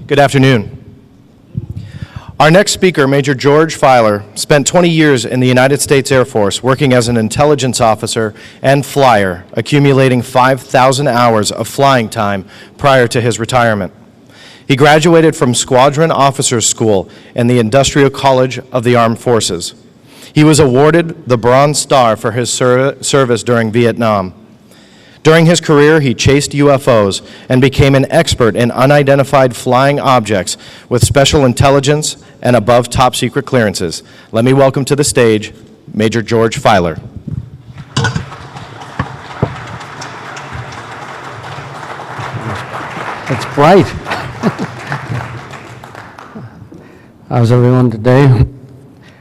Good afternoon. Our next speaker, Major George Filer, spent 20 years in the United States Air Force working as an intelligence officer and flyer, accumulating 5,000 hours of flying time prior to his retirement. He graduated from Squadron Officers School and the Industrial College of the Armed Forces. He was awarded the Bronze Star for his service during Vietnam. During his career, he chased UFOs and became an expert in unidentified flying objects with special intelligence and above top secret clearances. Let me welcome to the stage Major George Filer. It's bright. How's everyone today?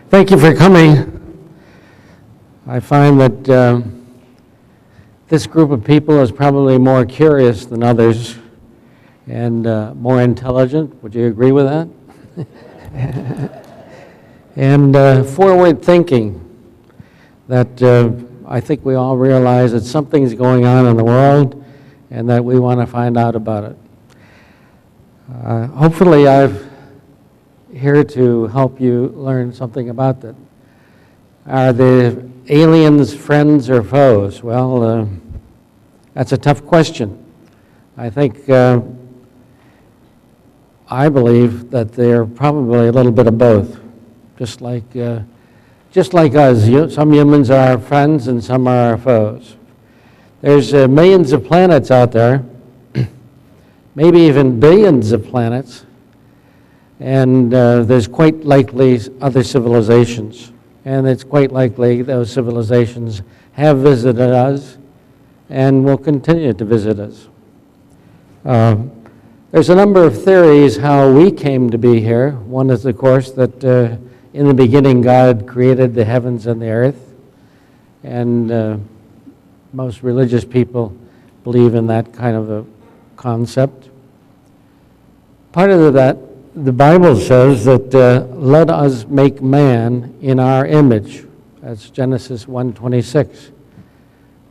Thank you for coming. I find that this group of people is probably more curious than others and more intelligent. Would you agree with that? And forward thinking, that I think we all realize that something's going on in the world and that we want to find out about it. Hopefully I'm here to help you learn something about that. Are the aliens friends or foes? Well, that's a tough question. I think, I believe that they're probably a little bit of both. Just like us, some humans are our friends and some are our foes. There's millions of planets out there, maybe even billions of planets, and there's quite likely other civilizations. And it's quite likely those civilizations have visited us and will continue to visit us. There's a number of theories how we came to be here. One is, of course, that in the beginning God created the heavens and the earth, and most religious people believe in that kind of a concept. Part of that, the Bible says that let us make man in our image. That's Genesis 1:26.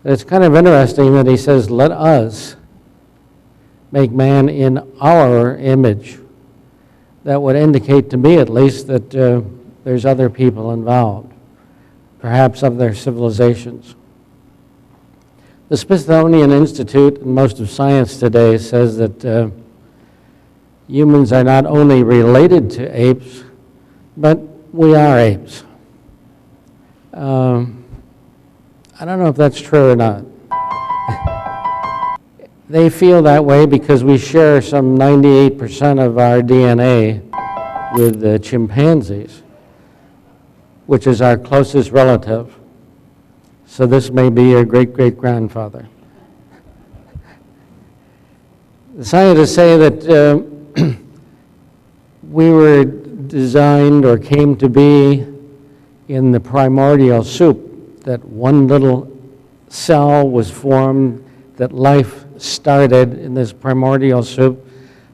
It's kind of interesting that he says, let us make man in our image. That would indicate to me at least that there's other people involved, perhaps other civilizations. The Smithsonian Institute and most of science today says that humans are not only related to apes, but we are apes. I don't know if that's true or not. They feel that way because we share some 98% of our DNA with chimpanzees, which is our closest relative. So this may be your great-great-grandfather. The scientists say that we were designed or came to be in the primordial soup, that one little cell was formed, that life started in this primordial soup,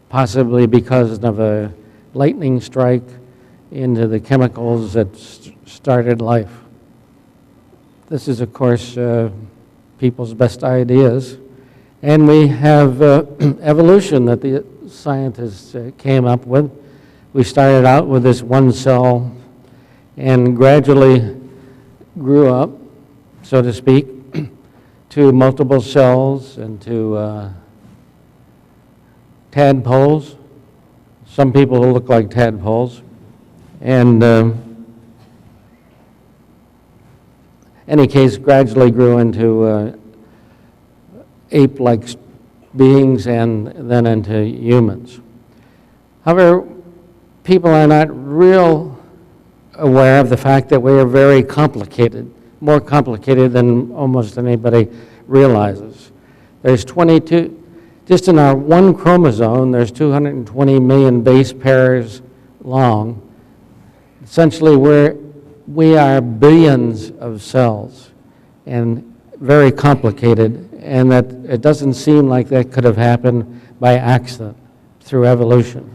possibly because of a lightning strike into the chemicals that started life. This is, of course, people's best ideas. And we have evolution that the scientists came up with. We started out with this one cell and gradually grew up, so to speak, to multiple cells and to tadpoles. Some people look like tadpoles. And any case, gradually grew into ape-like beings and then into humans. However, people are not real aware of the fact that we are very complicated, more complicated than almost anybody realizes. There's 22, just in our one chromosome, there's 220 million base pairs long. Essentially, we are billions of cells and very complicated, and that it doesn't seem like that could have happened by accident through evolution.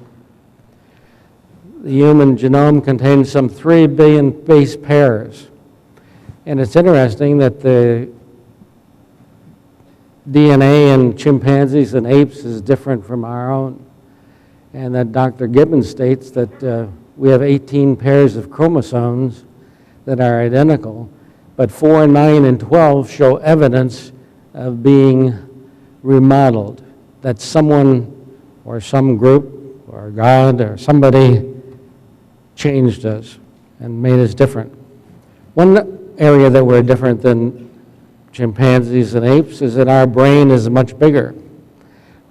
The human genome contains some 3 billion base pairs. And it's interesting that the DNA in chimpanzees and apes is different from our own. and that Dr. Gibbons states that we have 18 pairs of chromosomes that are identical, but 4, 9, and 12 show evidence of being remodeled, that someone or some group or God or somebody changed us and made us different. One area that we're different than chimpanzees and apes is that our brain is much bigger,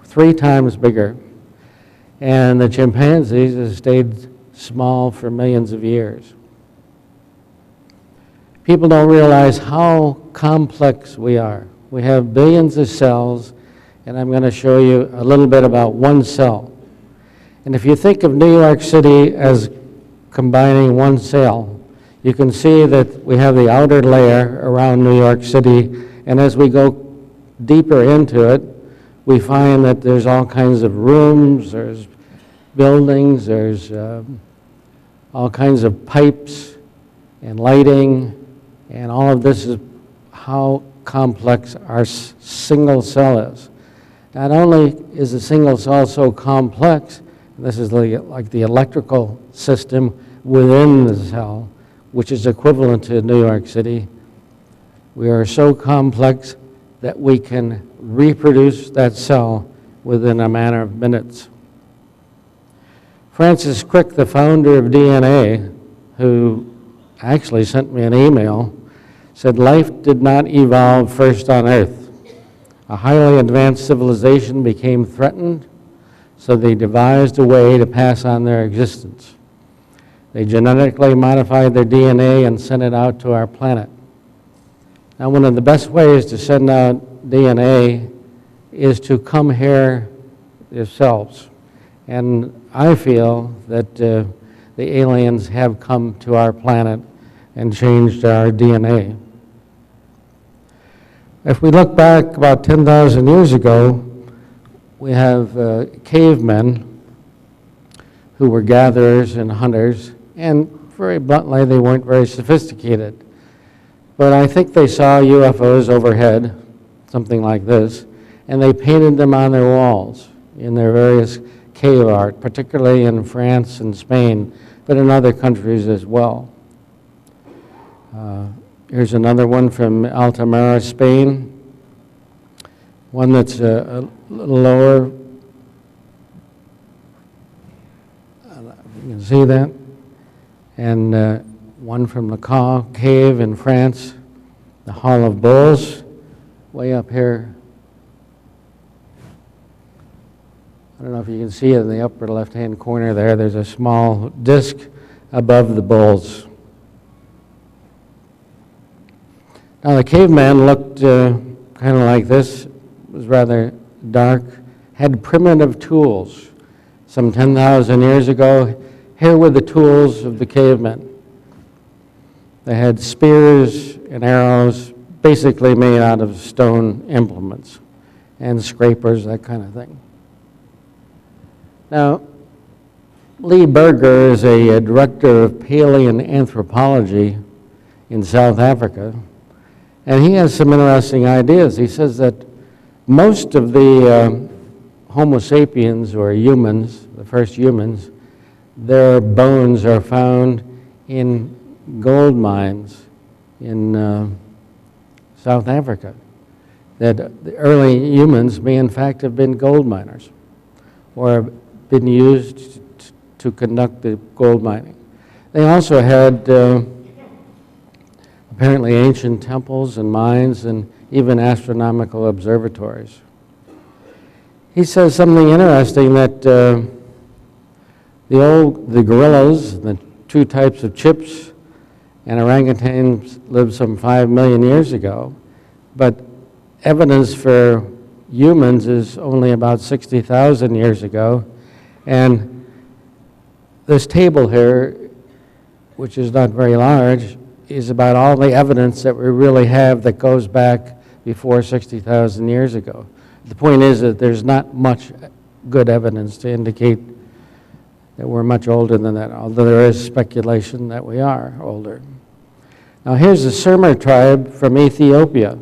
3 times bigger. And the chimpanzees have stayed small for millions of years. People don't realize how complex we are. We have billions of cells, and I'm going to show you a little bit about one cell. And if you think of New York City as combining one cell, you can see that we have the outer layer around New York City, and as we go deeper into it, we find that there's all kinds of rooms, there's buildings, there's all kinds of pipes and lighting, and all of this is how complex our single cell is. Not only is a single cell so complex, this is like the electrical system within the cell, which is equivalent to New York City. We are so complex that we can reproduce that cell within a matter of minutes. Francis Crick, the founder of DNA, who actually sent me an email, said life did not evolve first on Earth. A highly advanced civilization became threatened, so they devised a way to pass on their existence. They genetically modified their DNA and sent it out to our planet. Now, one of the best ways to send out DNA is to come here yourselves. And I feel that the aliens have come to our planet and changed our DNA. If we look back about 10,000 years ago, we have cavemen who were gatherers and hunters, and very bluntly, they weren't very sophisticated. But I think they saw UFOs overhead, something like this, and they painted them on their walls in their various cave art, particularly in France and Spain, but in other countries as well. Here's another one from Altamira, Spain. One that's a little lower. You can see that. And one from Le Camp Cave in France, the Hall of Bulls, way up here. I don't know if you can see it in the upper left-hand corner there. There's a small disc above the bulls. Now the caveman looked kind of like this. It was rather dark, had primitive tools. Some 10,000 years ago, here were the tools of the cavemen. They had spears and arrows, basically made out of stone implements, and scrapers, that kind of thing. Now, Lee Berger is a director of paleoanthropology in South Africa, and he has some interesting ideas. He says that most of the Homo sapiens, or humans, the first humans, their bones are found in gold mines in South Africa. That the early humans may in fact have been gold miners or been used to conduct the gold mining. They also had apparently ancient temples and mines and even astronomical observatories. He says something interesting, that the gorillas, the 2 types of chips, and orangutans lived some 5 million years ago, but evidence for humans is only about 60,000 years ago. And this table here, which is not very large, is about all the evidence that we really have that goes back before 60,000 years ago. The point is that there's not much good evidence to indicate that we're much older than that, although there is speculation that we are older. Now here's the Sumer tribe from Ethiopia,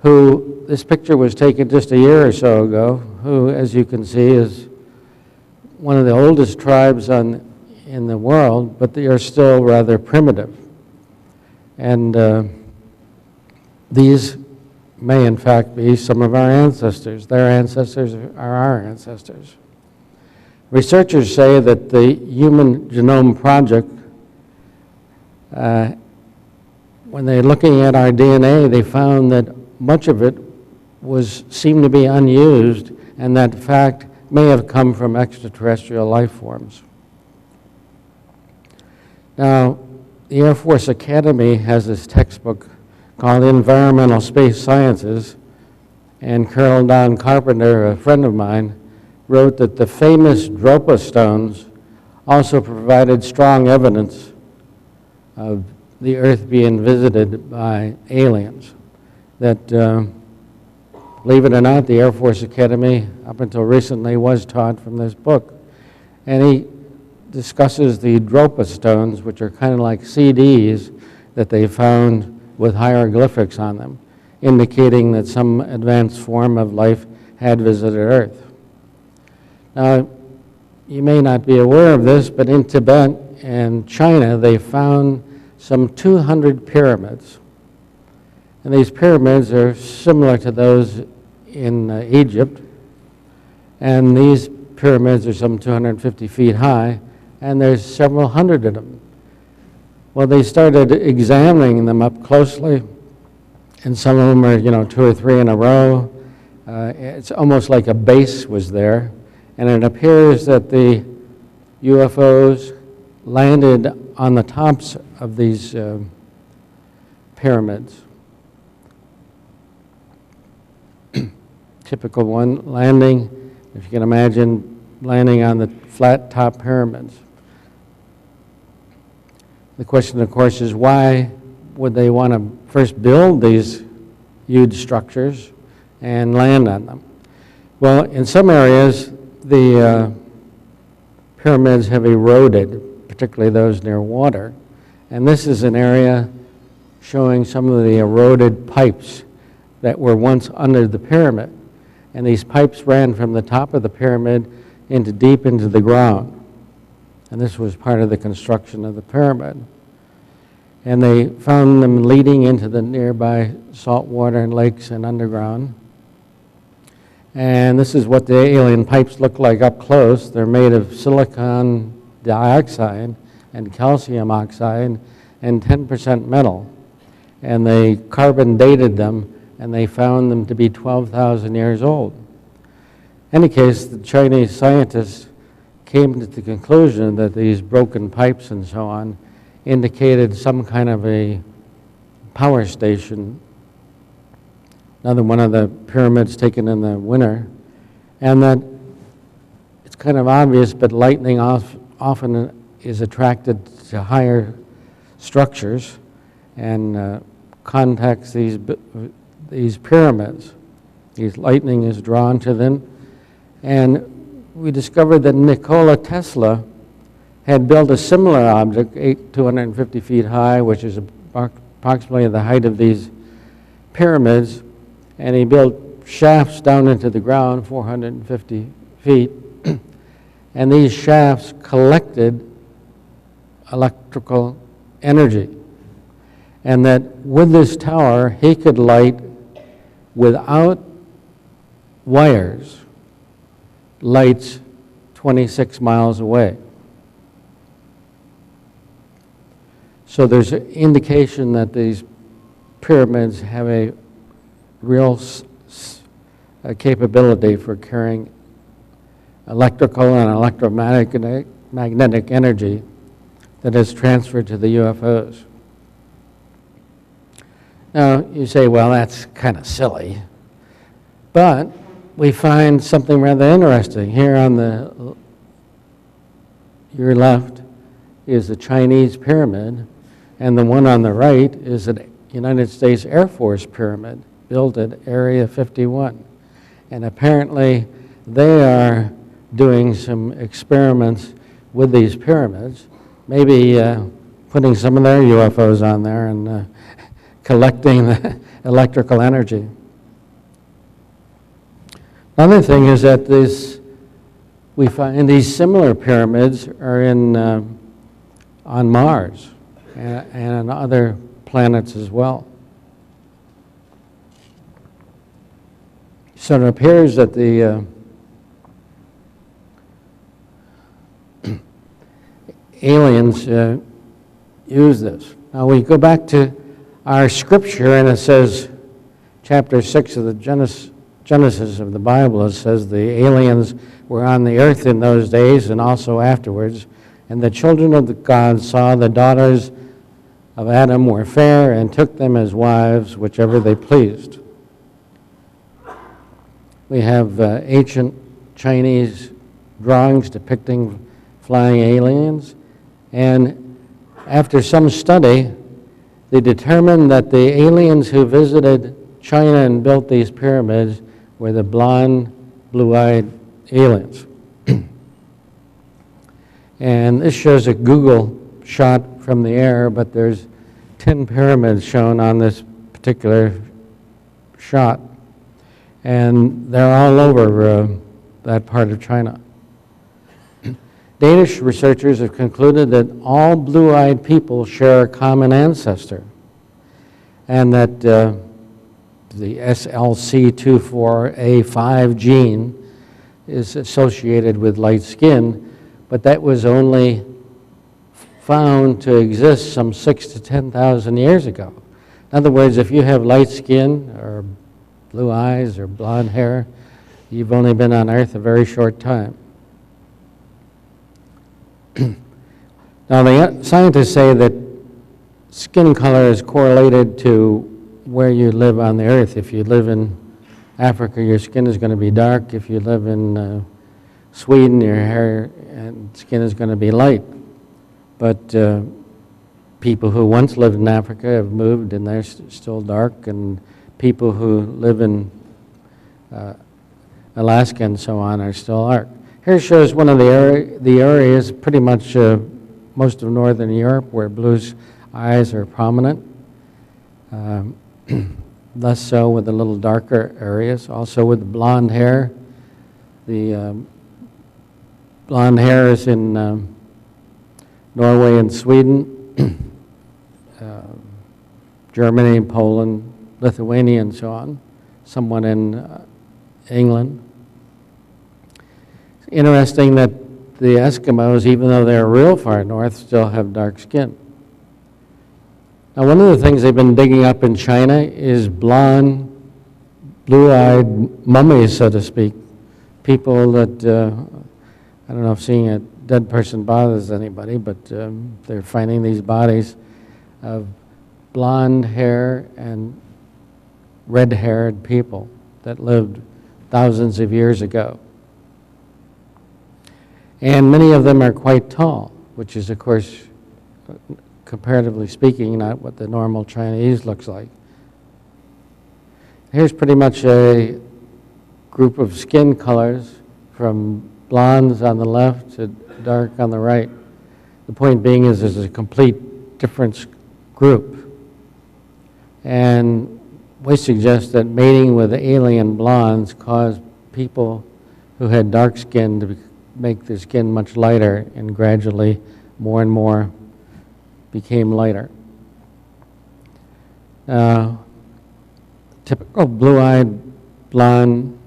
who, this picture was taken just a year or so ago, who, as you can see, is one of the oldest tribes in the world, but they are still rather primitive. And these may in fact be some of our ancestors. Their ancestors are our ancestors. Researchers say that the Human Genome Project, when they're looking at our DNA, they found that much of it seemed to be unused, and that fact may have come from extraterrestrial life forms. Now, the Air Force Academy has this textbook called Environmental Space Sciences, and Colonel Don Carpenter, a friend of mine, wrote that the famous Dropa stones also provided strong evidence of the Earth being visited by aliens. That, believe it or not, the Air Force Academy, up until recently, was taught from this book. And he discusses the Dropa stones, which are kind of like CDs that they found with hieroglyphics on them, indicating that some advanced form of life had visited Earth. Now, you may not be aware of this, but in Tibet and China, they found some 200 pyramids. And these pyramids are similar to those in Egypt. And these pyramids are some 250 feet high, and there's several hundred of them. Well, they started examining them up closely, and some of them are, 2 or 3 in a row. It's almost like a base was there, and it appears that the UFOs landed on the tops of these pyramids. Typical one, landing, if you can imagine, landing on the flat top pyramids. The question, of course, is why would they want to first build these huge structures and land on them? Well, in some areas, the pyramids have eroded, particularly those near water. And this is an area showing some of the eroded pipes that were once under the pyramid. And these pipes ran from the top of the pyramid deep into the ground. And this was part of the construction of the pyramid. And they found them leading into the nearby saltwater and lakes and underground. And this is what the alien pipes look like up close. They're made of silicon dioxide and calcium oxide and 10% metal. And they carbon dated them, and they found them to be 12,000 years old. In any case, the Chinese scientists came to the conclusion that these broken pipes and so on indicated some kind of a power station, another one of the pyramids taken in the winter, and that it's kind of obvious, but lightning often is attracted to higher structures and contacts these pyramids. Lightning is drawn to them. And we discovered that Nikola Tesla had built a similar object, 250 feet high, which is approximately the height of these pyramids, and he built shafts down into the ground, 450 feet, and these shafts collected electrical energy. And that with this tower, he could light, without wires, lights 26 miles away. So there's an indication that these pyramids have a real capability for carrying electrical and electromagnetic energy that is transferred to the UFOs. Now, you say, well, that's kind of silly. But we find something rather interesting. Here on your left is the Chinese pyramid, and the one on the right is a United States Air Force pyramid built at Area 51. And apparently they are doing some experiments with these pyramids, maybe putting some of their UFOs on there and collecting the electrical energy. Another thing is that this we find these similar pyramids are on Mars and on other planets as well. So it appears that the aliens use this. Now we go back to our scripture, and it says, chapter 6 of the Genesis of the Bible, it says the aliens were on the earth in those days and also afterwards, and the children of the gods saw the daughters of Adam were fair and took them as wives, whichever they pleased. We have ancient Chinese drawings depicting flying aliens, and after some study, they determined that the aliens who visited China and built these pyramids were the blonde, blue-eyed aliens. And this shows a Google shot from the air, but there's 10 pyramids shown on this particular shot. And they're all over that part of China. Danish researchers have concluded that all blue-eyed people share a common ancestor, and that the SLC24A5 gene is associated with light skin, but that was only found to exist some 6,000 to 10,000 years ago. In other words, if you have light skin or blue eyes or blonde hair, you've only been on Earth a very short time. Now, the scientists say that skin color is correlated to where you live on the Earth. If you live in Africa, your skin is going to be dark. If you live in Sweden, your hair and skin is going to be light. But people who once lived in Africa have moved, and they're still dark, and people who live in Alaska and so on are still dark. Here shows one of the areas, pretty much most of Northern Europe, where blue eyes are prominent. Less so with the little darker areas. Also with the blonde hair. The blonde hair is in Norway and Sweden, Germany, Poland, Lithuania, and so on. Someone in England. It's interesting that the Eskimos, even though they're real far north, still have dark skin. Now, one of the things they've been digging up in China is blonde, blue-eyed mummies, so to speak. People that, I don't know if seeing a dead person bothers anybody, but they're finding these bodies of blonde hair and red-haired people that lived thousands of years ago. And many of them are quite tall, which is, of course, comparatively speaking, not what the normal Chinese looks like. Here's pretty much a group of skin colors from blondes on the left to dark on the right. The point being is there's a complete difference group. And we suggest that mating with alien blondes caused people who had dark skin to make their skin much lighter, and gradually more and more became lighter. Typical blue-eyed blonde.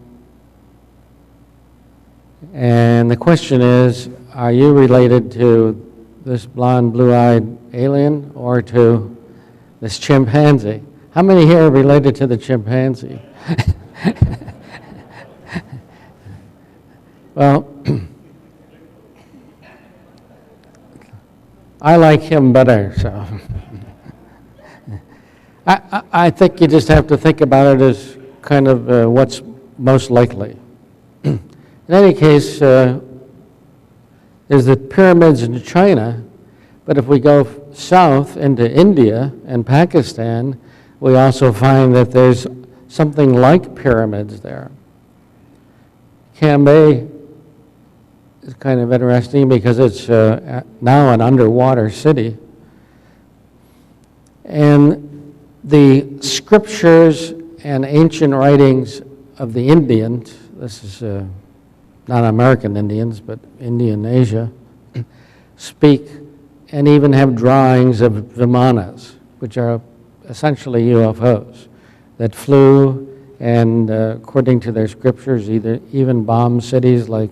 And the question is, are you related to this blonde, blue-eyed alien or to this chimpanzee? How many here are related to the chimpanzee? Well, I like him better, so. I think you just have to think about it as kind of what's most likely. In any case, there's the pyramids in China, but if we go south into India and Pakistan, we also find that there's something like pyramids there. Cambay is kind of interesting because it's now an underwater city. And the scriptures and ancient writings of the Indians, this is not American Indians, but Indian Asia, speak and even have drawings of vimanas, which are essentially UFOs that flew and, according to their scriptures, even bombed cities like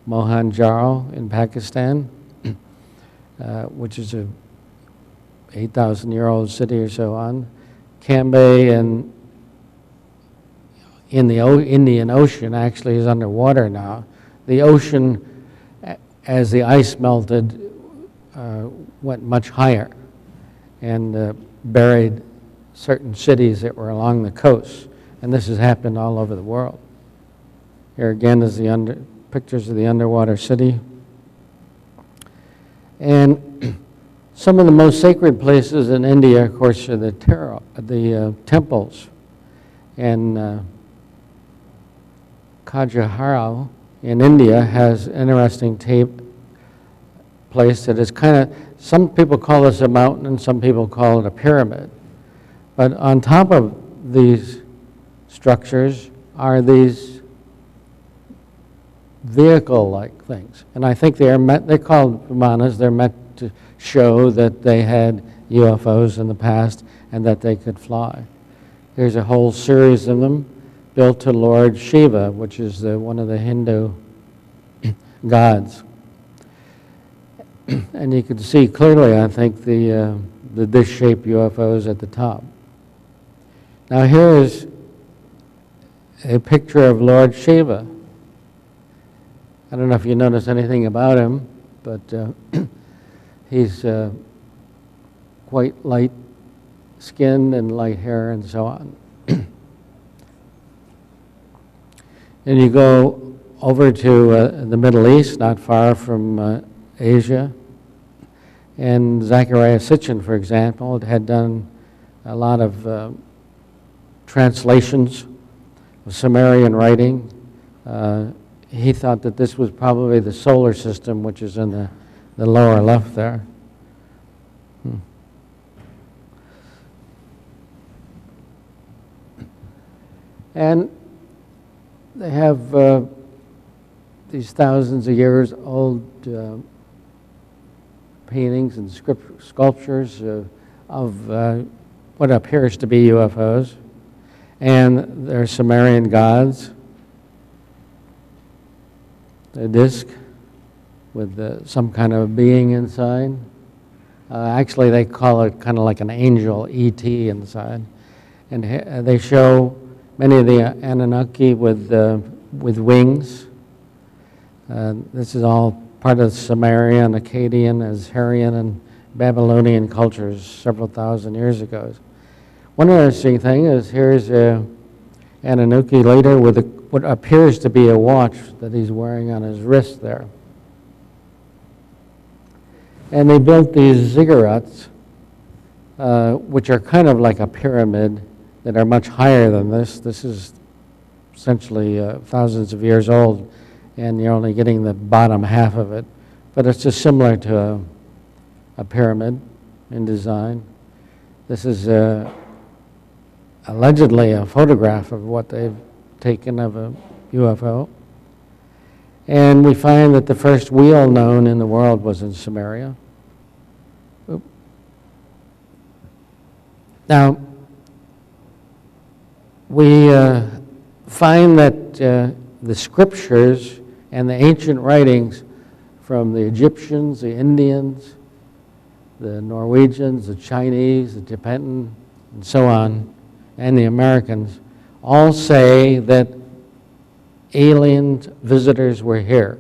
Mohenjo-daro in Pakistan, which is a 8,000-year-old city or so on. Cambay and in the Indian Ocean actually is underwater now. The ocean, as the ice melted, went much higher and buried certain cities that were along the coast. And this has happened all over the world. Here again is the pictures of the underwater city. And some of the most sacred places in India, of course, are the temples. And Khajuraho in India has an interesting place that is kind of, some people call this a mountain and some people call it a pyramid. But on top of these structures are these vehicle-like things. And I think they're called vimanas. They're meant to show that they had UFOs in the past and that they could fly. There's a whole series of them built to Lord Shiva, which is one of the Hindu gods. And you can see clearly, I think, the dish-shaped UFOs at the top. Now here is a picture of Lord Shiva. I don't know if you notice anything about him, but he's quite light-skinned and light hair and so on. And you go over to the Middle East, not far from Asia, and Zecharia Sitchin, for example, had done a lot of translations of Sumerian writing. He thought that this was probably the solar system, which is in the lower left there. And they have these thousands of years old paintings and sculptures of what appears to be UFOs. And they're Sumerian gods. A disc with some kind of being inside. Actually, they call it kind of like an angel, E.T. inside. And they show many of the Anunnaki with wings. This is all part of Sumerian, Akkadian, Assyrian, and Babylonian cultures several thousand years ago. One interesting thing is here's Anunnaki later with what appears to be a watch that he's wearing on his wrist there. And they built these ziggurats, which are kind of like a pyramid, that are much higher than this. This is essentially thousands of years old, and you're only getting the bottom half of it. But it's just similar to a pyramid in design. This is allegedly a photograph of what they've taken of a UFO. And we find that the first wheel known in the world was in Sumeria. Now, we find that the scriptures and the ancient writings from the Egyptians, the Indians, the Norwegians, the Chinese, the Tibetan, and so on, and the Americans, all say that alien visitors were here,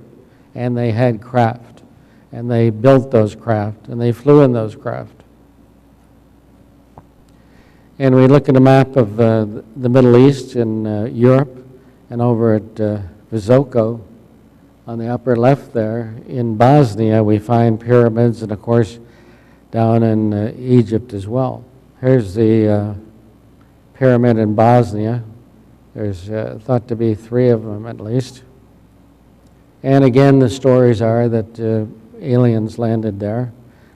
and they had craft, and they built those craft, and they flew in those craft. And we look at a map of the Middle East and Europe, and over at Visoko, on the upper left there, in Bosnia, we find pyramids, and of course, down in Egypt as well. Here's the pyramid in Bosnia. There's thought to be 3 of them at least. And again, the stories are that aliens landed there.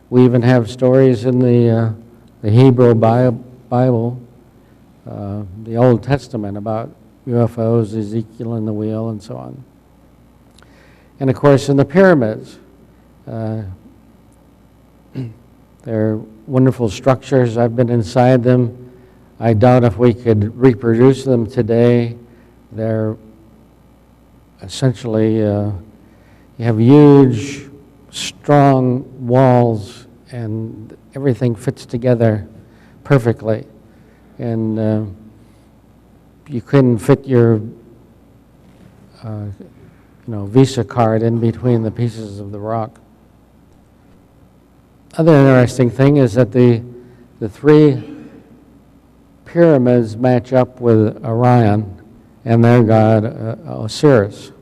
We even have stories in the Hebrew Bible, the Old Testament, about UFOs, Ezekiel and the wheel, and so on. And of course, in the pyramids, they're wonderful structures. I've been inside them. I doubt if we could reproduce them today. They're essentially, you have huge, strong walls, and everything fits together perfectly. And you couldn't fit your Visa card in between the pieces of the rock. Other interesting thing is that the three pyramids match up with Orion and their god Osiris.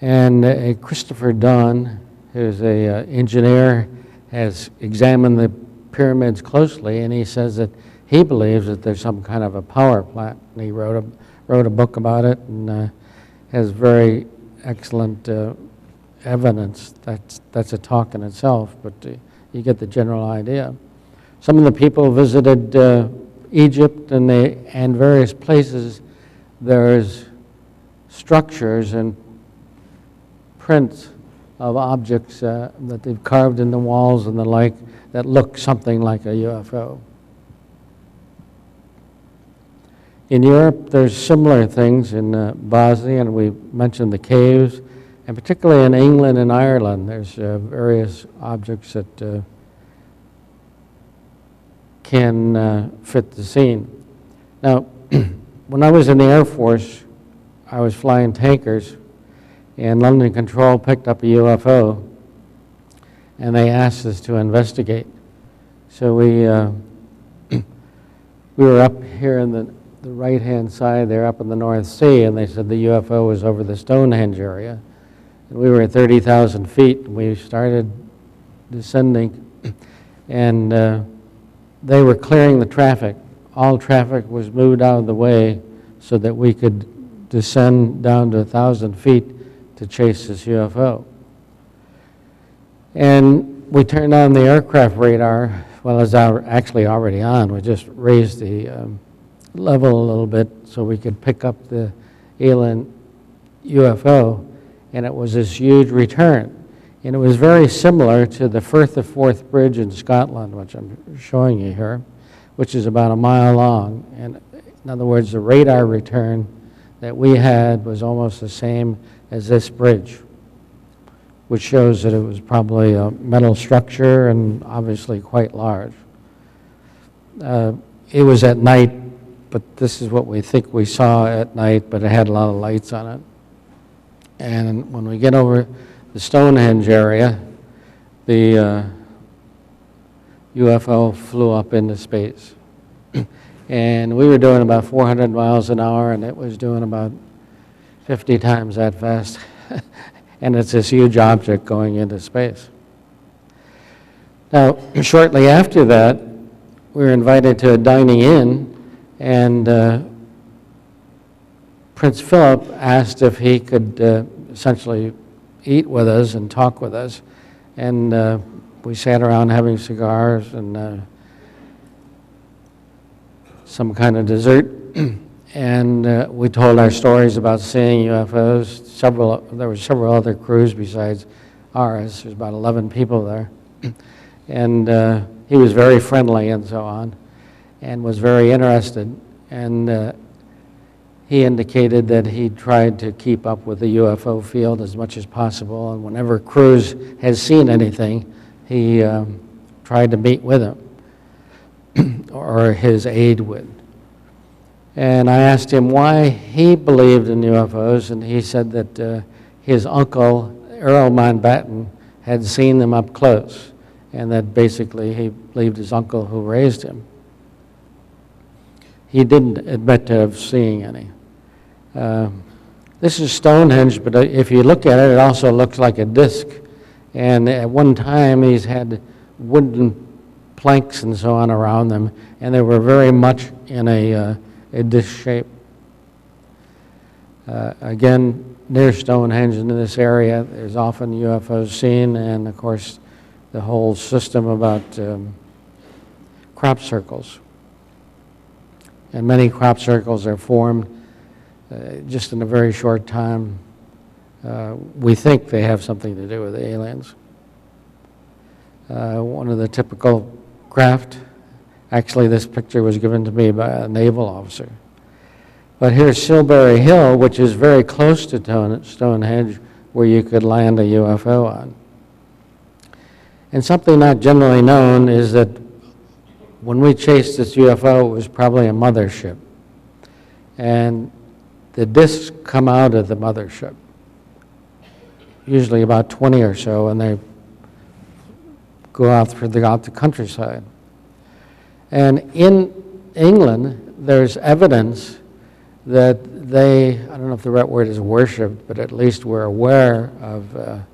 And Christopher Dunn, who's an engineer, has examined the pyramids closely, and he says that he believes that there's some kind of a power plant. And he wrote a book about it, and has very excellent evidence. That's a talk in itself, but you get the general idea. Some of the people visited Egypt and various places. There's structures and prints of objects that they've carved in the walls and the like that look something like a UFO. In Europe, there's similar things in Bosnia, and we mentioned the caves, and particularly in England and Ireland, there's various objects that can fit the scene. Now, when I was in the Air Force, I was flying tankers, and London Control picked up a UFO, and they asked us to investigate. So we were up here in the right-hand side. They're up in the North Sea, and they said the UFO was over the Stonehenge area. And we were at 30,000 feet, and we started descending, and they were clearing the traffic. All traffic was moved out of the way so that we could descend down to 1,000 feet to chase this UFO. And we turned on the aircraft radar. Well, it's actually already on. We just raised the level a little bit so we could pick up the alien UFO, and it was this huge return. And it was very similar to the Firth of Forth Bridge in Scotland, which I'm showing you here, which is about a mile long. And in other words, the radar return that we had was almost the same as this bridge, which shows that it was probably a metal structure and obviously quite large. It was at night, but this is what we think we saw at night, but it had a lot of lights on it. And when we get over the Stonehenge area, the UFO flew up into space. And we were doing about 400 miles an hour, and it was doing about 50 times that fast. And it's this huge object going into space. Now, shortly after that, we were invited to a dining in, and Prince Philip asked if he could essentially eat with us and talk with us. And we sat around having cigars and some kind of dessert. And we told our stories about seeing UFOs. There were several other crews besides ours. There's about 11 people there. And he was very friendly and so on, and was very interested. And he indicated that he tried to keep up with the UFO field as much as possible, and whenever Cruz has seen anything, he tried to meet with him, or his aide would. And I asked him why he believed in UFOs, and he said that his uncle, Earl Mountbatten, had seen them up close, and that basically he believed his uncle who raised him. He didn't admit to have seeing any. This is Stonehenge, but if you look at it, it also looks like a disc. And at one time, he's had wooden planks and so on around them, and they were very much in a disc shape. Again, near Stonehenge in this area, there's often UFOs seen, and of course, the whole system about crop circles. And many crop circles are formed just in a very short time we think they have something to do with the aliens. One of the typical craft, actually this picture was given to me by a naval officer. But here's Silbury Hill, which is very close to Stonehenge, where you could land a UFO on. And something not generally known is that when we chased this UFO, it was probably a mothership. And the discs come out of the mothership, usually about 20 or so, and they go out throughout the countryside. And in England, there's evidence that they, I don't know if the right word is worshipped, but at least were aware of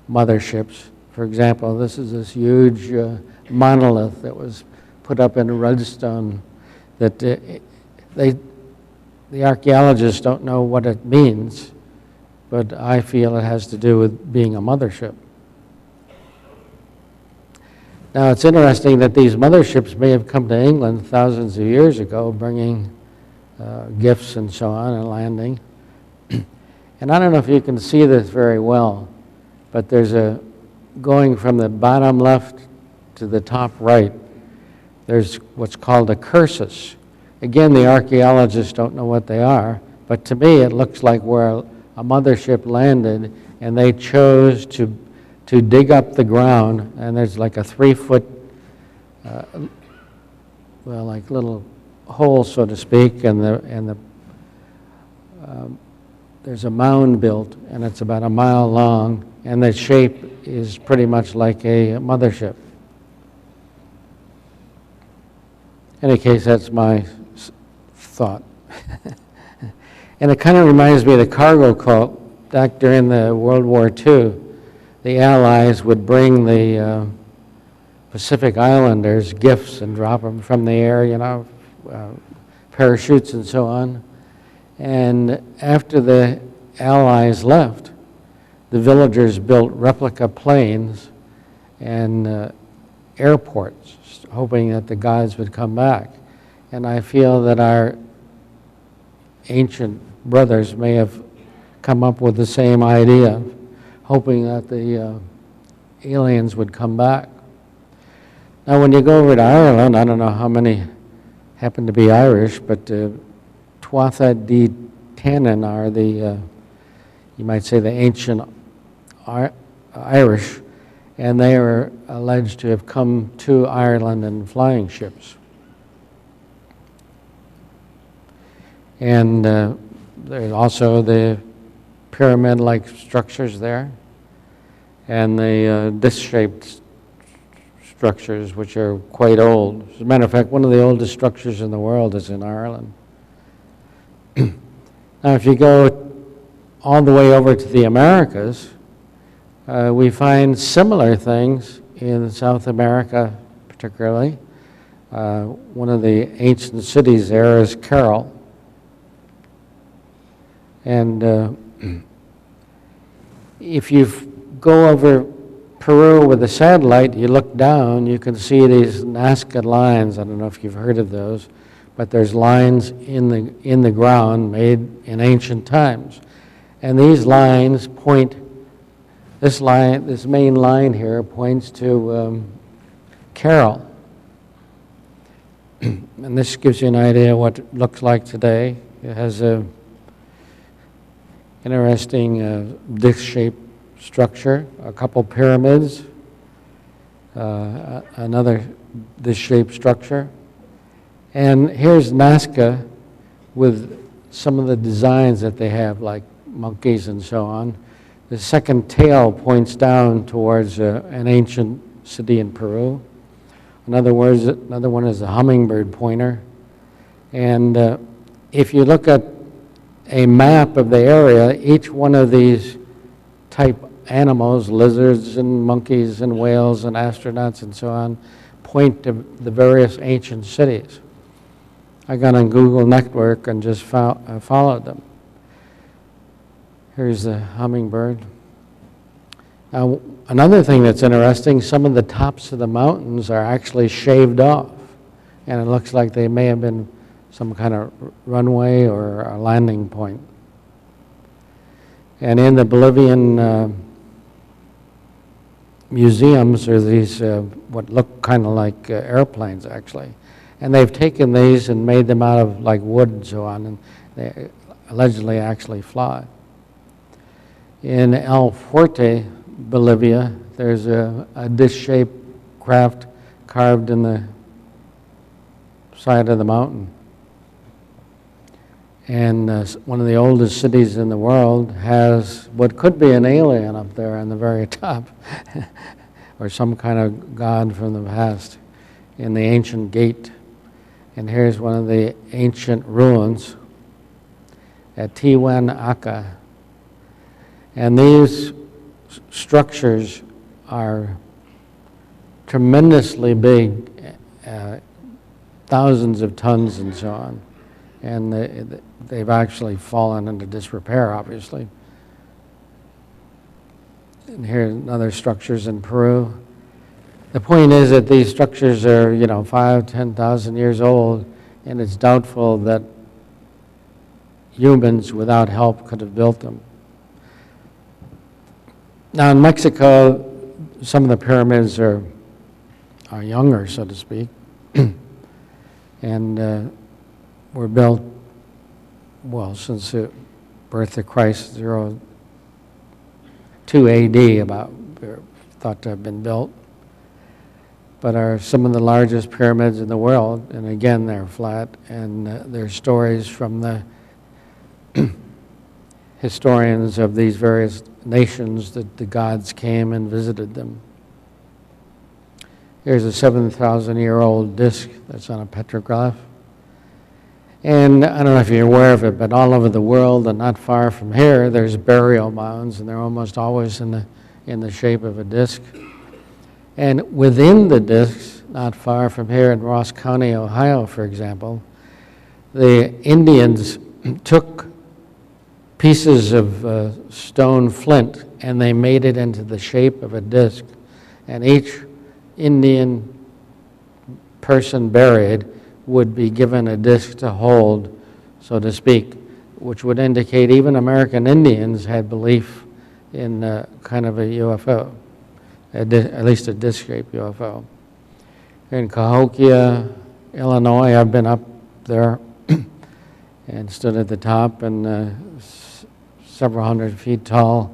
motherships. For example, this is this huge monolith that was put up in Redstone that the archaeologists don't know what it means, but I feel it has to do with being a mothership. Now, it's interesting that these motherships may have come to England thousands of years ago, bringing gifts and so on and landing. And I don't know if you can see this very well, but there's going from the bottom left to the top right, there's what's called a cursus. Again, the archaeologists don't know what they are, but to me it looks like where a mothership landed and they chose to dig up the ground, and there's like a 3-foot, well, like little hole, so to speak, and there's a mound built, and it's about a mile long, and the shape is pretty much like a mothership. In any case, that's my thought. And it kind of reminds me of the cargo cult back during the World War II. The Allies would bring the Pacific Islanders gifts and drop them from the air, you know, parachutes and so on. And after the Allies left, the villagers built replica planes and airports, hoping that the gods would come back. And I feel that our ancient brothers may have come up with the same idea, hoping that the aliens would come back. Now, when you go over to Ireland, I don't know how many happen to be Irish, but Tuatha De Danann are the, you might say, the ancient Irish, and they are alleged to have come to Ireland in flying ships. And there's also the pyramid-like structures there, and the disc-shaped structures, which are quite old. As a matter of fact, one of the oldest structures in the world is in Ireland. Now, if you go all the way over to the Americas, we find similar things in South America, particularly. One of the ancient cities there is Carroll. And if you go over Peru with a satellite, you look down, you can see these Nazca lines. I don't know if you've heard of those, but there's lines in the ground made in ancient times. And these lines point, this main line here points to Carroll. And this gives you an idea of what it looks like today. It has a interesting disc-shaped structure, a couple pyramids, another disc-shaped structure. And here's Nazca with some of the designs that they have, like monkeys and so on. The second tail points down towards an ancient city in Peru. Another one is a hummingbird pointer. And if you look at a map of the area, each one of these type animals, lizards and monkeys and whales and astronauts and so on, point to the various ancient cities. I got on Google Network and just followed them. Here's the hummingbird. Now, another thing that's interesting, some of the tops of the mountains are actually shaved off, and it looks like they may have been some kind of runway or a landing point. And in the Bolivian museums are these what look kind of like airplanes, actually. And they've taken these and made them out of like wood and so on, and they allegedly actually fly. In El Fuerte, Bolivia, there's a dish-shaped craft carved in the side of the mountain. And one of the oldest cities in the world has what could be an alien up there on the very top, or some kind of god from the past, in the ancient gate. And here's one of the ancient ruins at Tiwanaku. And these structures are tremendously big, thousands of tons and so on. And they've actually fallen into disrepair, obviously. And here's other structures in Peru. The point is that these structures are, 5,000, 10,000 years old, and it's doubtful that humans without help could have built them. Now in Mexico, some of the pyramids are younger, so to speak, and were built, since the birth of Christ, 2 AD, about, thought to have been built, but are some of the largest pyramids in the world, and again, they're flat, and there's stories from the historians of these various nations that the gods came and visited them. Here's a 7,000-year-old disc that's on a petroglyph. And I don't know if you're aware of it, but all over the world and not far from here, there's burial mounds, and they're almost always in the shape of a disc. And within the discs, not far from here in Ross County, Ohio, for example, the Indians took pieces of stone flint and they made it into the shape of a disc. And each Indian person buried would be given a disc to hold, so to speak, which would indicate even American Indians had belief in kind of a UFO, at least a disc-shaped UFO. In Cahokia, Illinois, I've been up there and stood at the top, and several hundred feet tall,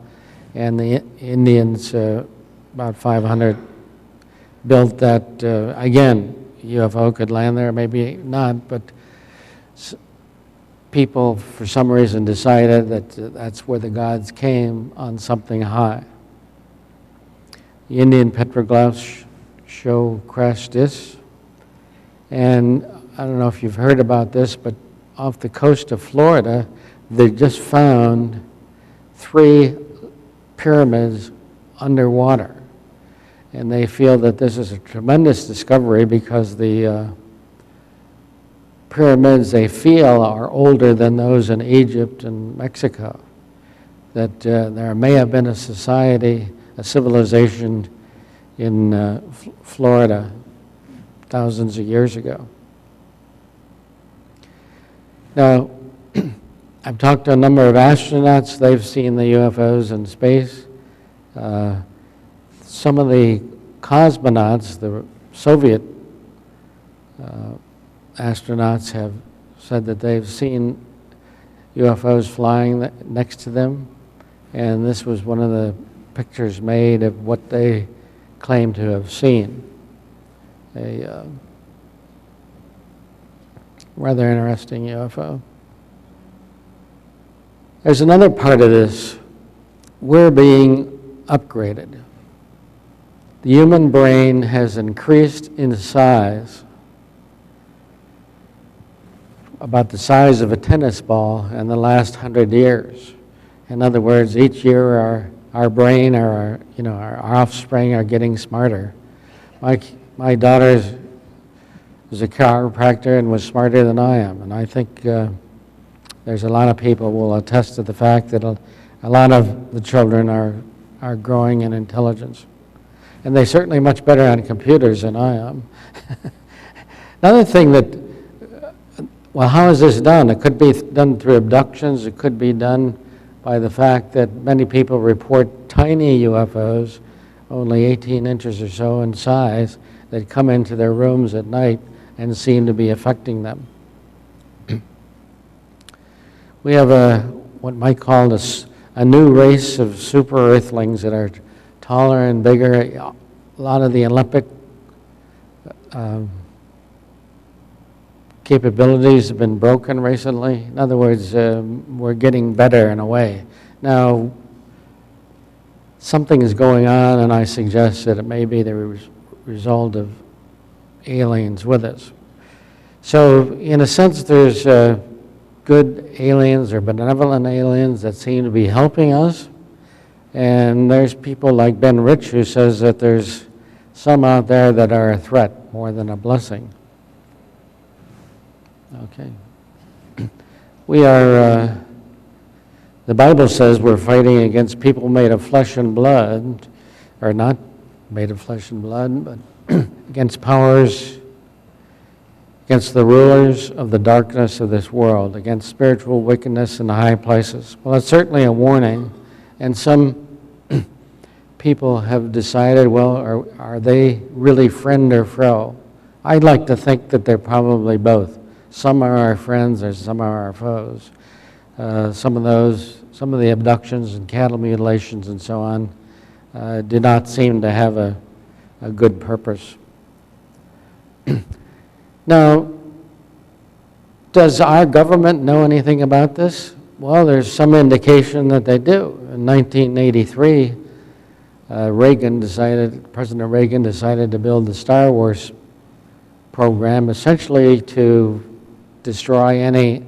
and the Indians, about 500, built that, again, UFO could land there, maybe not, but people, for some reason, decided that that's where the gods came, on something high. The Indian petroglyphs show crash discs, and I don't know if you've heard about this, but off the coast of Florida, they just found 3 pyramids underwater. And they feel that this is a tremendous discovery because the pyramids, they feel, are older than those in Egypt and Mexico. That there may have been a society, a civilization in Florida thousands of years ago. Now, I've talked to a number of astronauts. They've seen the UFOs in space. Some of the cosmonauts, the Soviet astronauts, have said that they've seen UFOs flying next to them, and this was one of the pictures made of what they claim to have seen. A rather interesting UFO. There's another part of this. We're being upgraded. The human brain has increased in size, about the size of a tennis ball, in the last 100 years. In other words, each year our brain, or our offspring, are getting smarter. My daughter is a chiropractor and was smarter than I am, and I think there's a lot of people who will attest to the fact that a lot of the children are growing in intelligence. And they're certainly much better on computers than I am. Another thing that, how is this done? It could be done through abductions. It could be done by the fact that many people report tiny UFOs, only 18 inches or so in size, that come into their rooms at night and seem to be affecting them. We have what might call a new race of super earthlings that are taller and bigger. A lot of the Olympic capabilities have been broken recently. In other words, we're getting better in a way. Now, something is going on, and I suggest that it may be the result of aliens with us. So, in a sense, there's good aliens or benevolent aliens that seem to be helping us, and there's people like Ben Rich who says that there's some out there that are a threat more than a blessing. Okay. We are, the Bible says we're fighting against people made of flesh and blood, or not made of flesh and blood, but against powers, against the rulers of the darkness of this world, against spiritual wickedness in the high places. Well, it's certainly a warning, and some people have decided, well, are they really friend or foe? I'd like to think that they're probably both. Some are our friends or some are our foes. Some of the abductions and cattle mutilations and so on did not seem to have a good purpose. Now, does our government know anything about this? Well, there's some indication that they do. In 1983, President Reagan decided to build the Star Wars program essentially to destroy any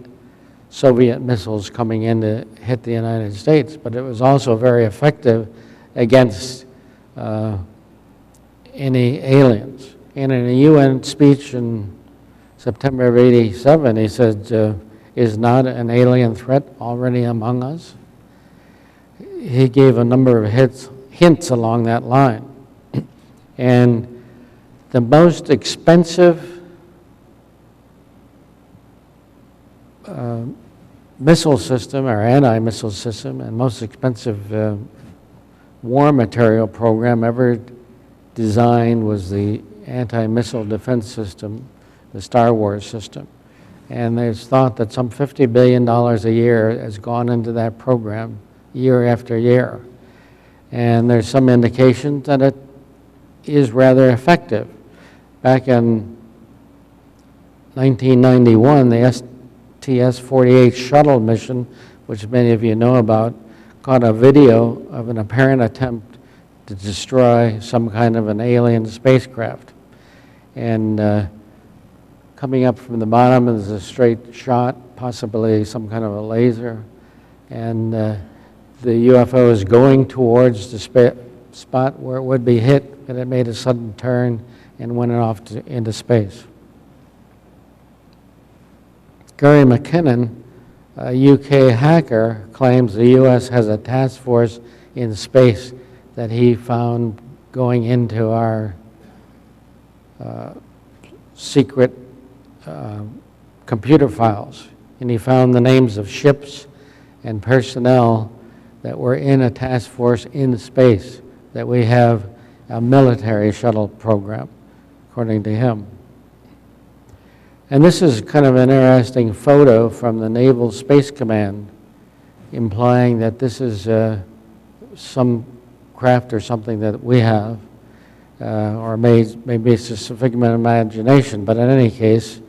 Soviet missiles coming in to hit the United States, but it was also very effective against any aliens. And in a UN speech in September of '87, he said, is not an alien threat already among us? He gave a number of hints along that line. And the most expensive missile system, or anti-missile system, and most expensive war material program ever designed was the anti-missile defense system, the Star Wars system. And there's thought that some $50 billion a year has gone into that program year after year. And there's some indication that it is rather effective. Back in 1991, the STS-48 shuttle mission, which many of you know about, caught a video of an apparent attempt to destroy some kind of an alien spacecraft. And coming up from the bottom is a straight shot, possibly some kind of a laser, and the UFO is going towards the spot where it would be hit, and it made a sudden turn and went off into space. Gary McKinnon, a UK hacker, claims the U.S. has a task force in space that he found going into our secret computer files. And he found the names of ships and personnel that were in a task force in space, that we have a military shuttle program, according to him. And this is kind of an interesting photo from the Naval Space Command, implying that this is some craft or something that we have, or maybe it's just a figment of imagination, but in any case,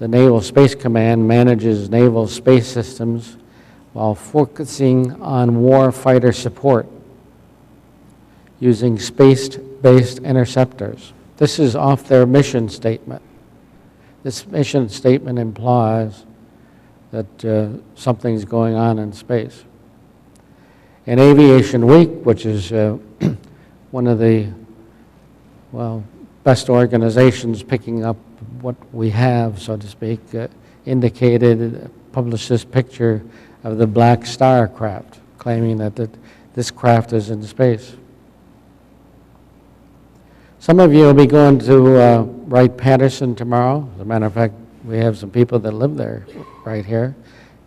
the Naval Space Command manages naval space systems while focusing on war fighter support using space-based interceptors. This is off their mission statement. This mission statement implies that something's going on in space. And Aviation Week, which is one of the, best organizations picking up what we have, so to speak, published this picture of the Black Star craft, claiming that this craft is in space. Some of you will be going to Wright-Patterson tomorrow. As a matter of fact, we have some people that live there right here.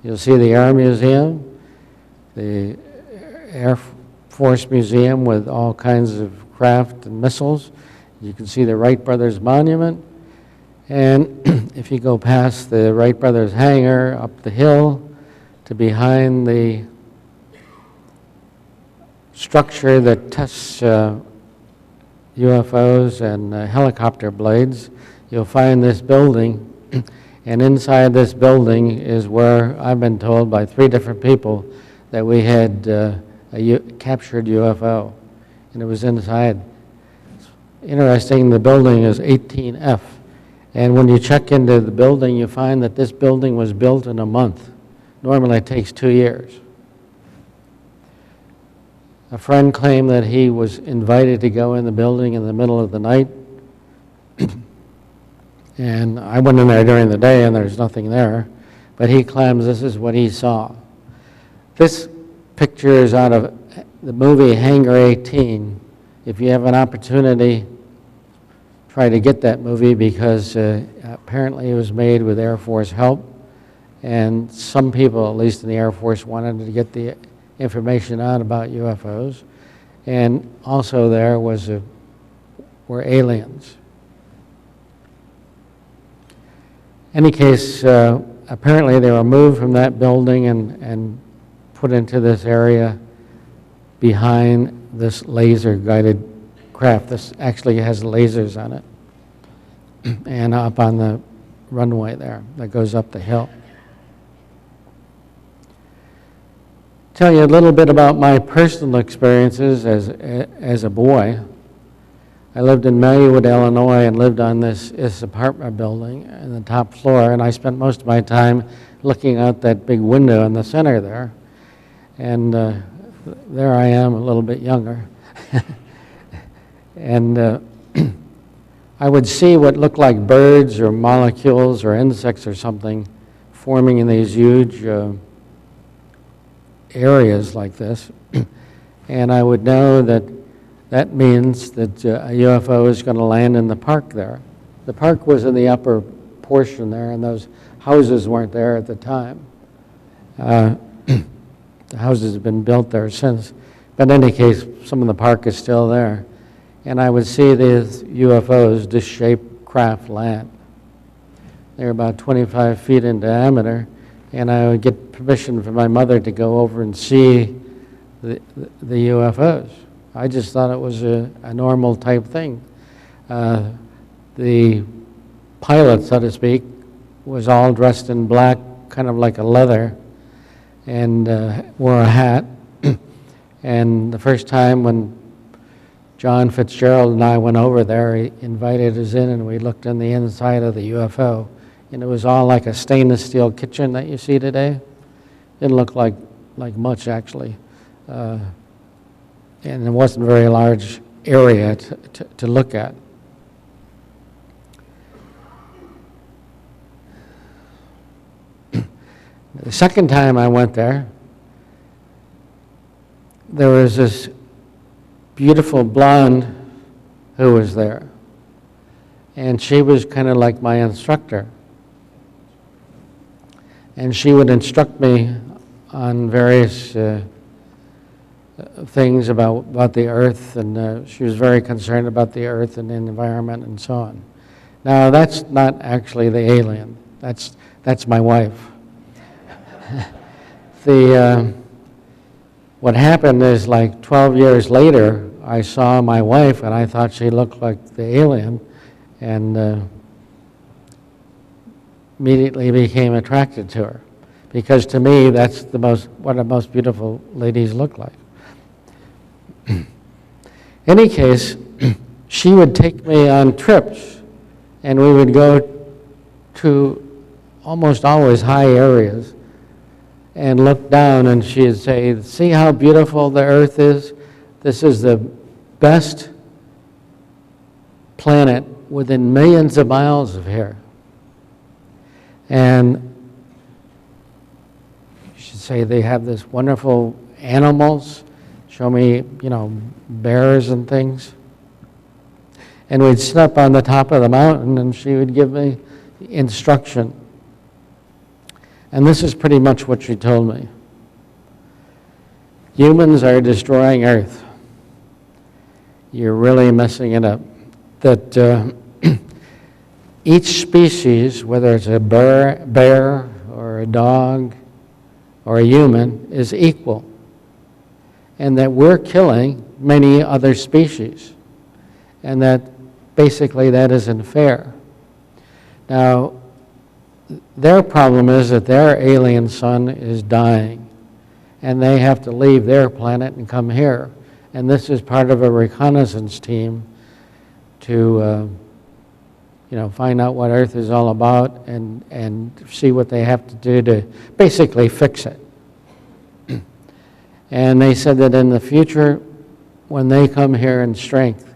You'll see the Air Museum. the Air Force Museum with all kinds of craft and missiles. You can see the Wright Brothers Monument. And if you go past the Wright Brothers hangar up the hill to behind the structure that tests UFOs and helicopter blades, you'll find this building. And inside this building is where I've been told by 3 different people that we had a captured UFO, and it was inside. Interesting, the building is 18F, and when you check into the building, you find that this building was built in a month. Normally it takes 2 years. A friend claimed that he was invited to go in the building in the middle of the night, and I went in there during the day and there's nothing there, but he claims this is what he saw. This picture is out of the movie Hangar 18. If you have an opportunity, try to get that movie, because apparently it was made with Air Force help, and some people, at least in the Air Force, wanted to get the information out about UFOs. And also there were aliens. Any case, apparently they were moved from that building and put into this area behind this laser-guided craft. This actually has lasers on it, and up on the runway there that goes up the hill. Tell you a little bit about my personal experiences as a boy. I lived in Marywood, Illinois, and lived on this apartment building in the top floor, and I spent most of my time looking out that big window in the center there. And there I am, a little bit younger. And I would see what looked like birds or molecules or insects or something forming in these huge areas like this. And I would know that that means that a UFO is going to land in the park there. The park was in the upper portion there, and those houses weren't there at the time. The houses have been built there since. But in any case, some of the park is still there. And I would see these UFOs, disc-shaped craft, land. They're about 25 feet in diameter, and I would get permission from my mother to go over and see the UFOs. I just thought it was a normal type thing. The pilot, so to speak, was all dressed in black, kind of like a leather, and wore a hat. And the first time when John Fitzgerald and I went over there, he invited us in, and we looked in the inside of the UFO, and it was all like a stainless steel kitchen that you see today. Didn't look like much, actually. And it wasn't a very large area to look at. The second time I went there, there was this beautiful blonde who was there, and she was kind of like my instructor. And she would instruct me on various things about the earth, and she was very concerned about the earth and the environment and so on. Now, that's not actually the alien. That's my wife. What happened is, like 12 years later, I saw my wife and I thought she looked like the alien, and immediately became attracted to her, because to me that's what the most beautiful ladies look like. Any case, she would take me on trips, and we would go to almost always high areas and look down, and she'd say, "See how beautiful the earth is? This is the best planet within millions of miles of here." And she'd say, "They have this wonderful animals." Show me, bears and things. And we'd sit up on the top of the mountain, and she would give me instruction. And this is pretty much what she told me. humans are destroying Earth. You're really messing it up. That each species, whether it's a bear or a dog or a human, is equal. And that we're killing many other species. And that basically that isn't fair. Now, their problem is that their alien sun is dying. And they have to leave their planet and come here. And this is part of a reconnaissance team to find out what Earth is all about and see what they have to do to basically fix it. And they said that in the future, when they come here in strength,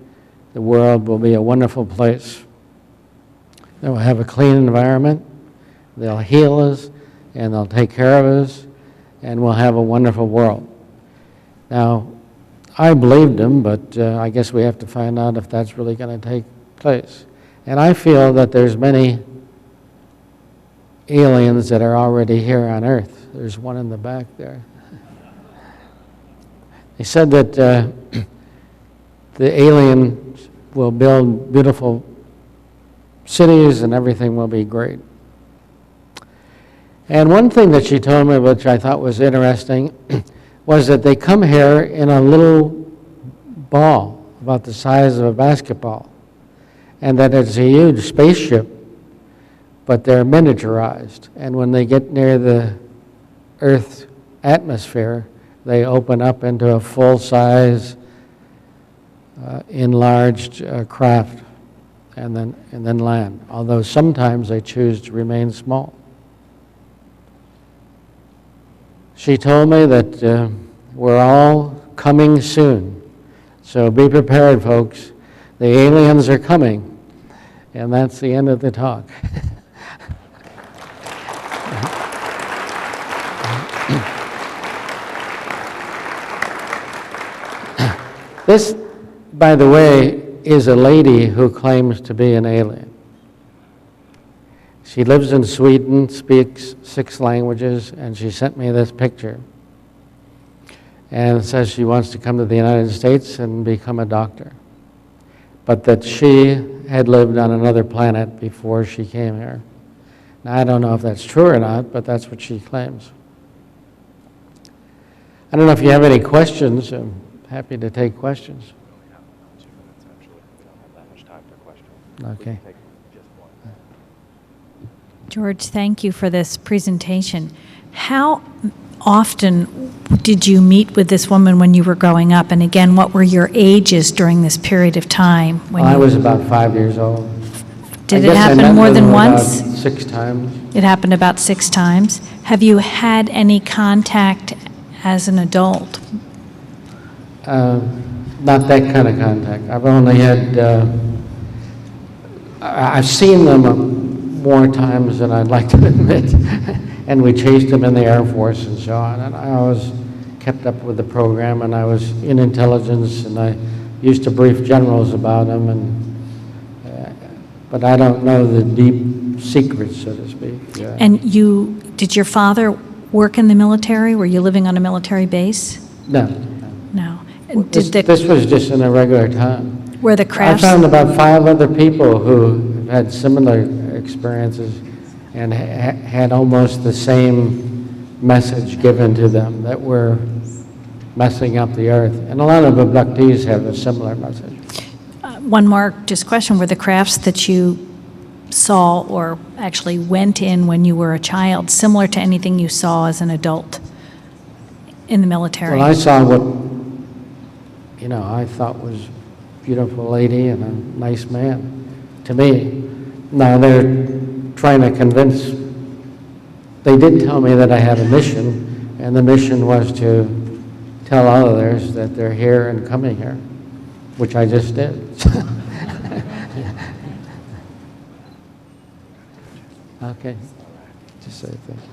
the world will be a wonderful place. They will have a clean environment, they'll heal us, and they'll take care of us, and we'll have a wonderful world. Now, I believed them, but I guess we have to find out if that's really going to take place. And I feel that there's many aliens that are already here on Earth. There's one in the back there. They said that the aliens will build beautiful cities and everything will be great. And one thing that she told me, which I thought was interesting, was that they come here in a little ball about the size of a basketball, and that it's a huge spaceship, but they're miniaturized. And when they get near the Earth's atmosphere, they open up into a full-size, enlarged craft, and then land. Although sometimes they choose to remain small. She told me that we're all coming soon. So be prepared, folks. The aliens are coming. And that's the end of the talk. This, by the way, is a lady who claims to be an alien. She lives in Sweden, speaks 6 languages, and she sent me this picture. And it says she wants to come to the United States and become a doctor. But that she had lived on another planet before she came here. Now, I don't know if that's true or not, but that's what she claims. I don't know if you have any questions. I'm happy to take questions. Okay. George, thank you for this presentation. How often did you meet with this woman when you were growing up? And again, what were your ages during this period of time? When I was about 5 years old. Did it happen more than once? About 6 times. It happened about 6 times. Have you had any contact as an adult? Not that kind of contact. I've only had, I've seen them more times than I'd like to admit. And we chased them in the Air Force and so on. And I always kept up with the program, and I was in intelligence, and I used to brief generals about them. But I don't know the deep secrets, so to speak. Yeah. And did your father work in the military? Were you living on a military base? No. No. This was just in a regular time. Were the crafts? I found about 5 other people who had similar experiences and had almost the same message given to them, that we're messing up the earth. And a lot of abductees have a similar message. One more just question. Were the crafts that you saw or actually went in when you were a child similar to anything you saw as an adult in the military? Well, I saw what, I thought was a beautiful lady and a nice man to me. Now they're trying to convince, they did tell me that I had a mission, and the mission was to tell others that they're here and coming here, which I just did. Okay, just say thank you.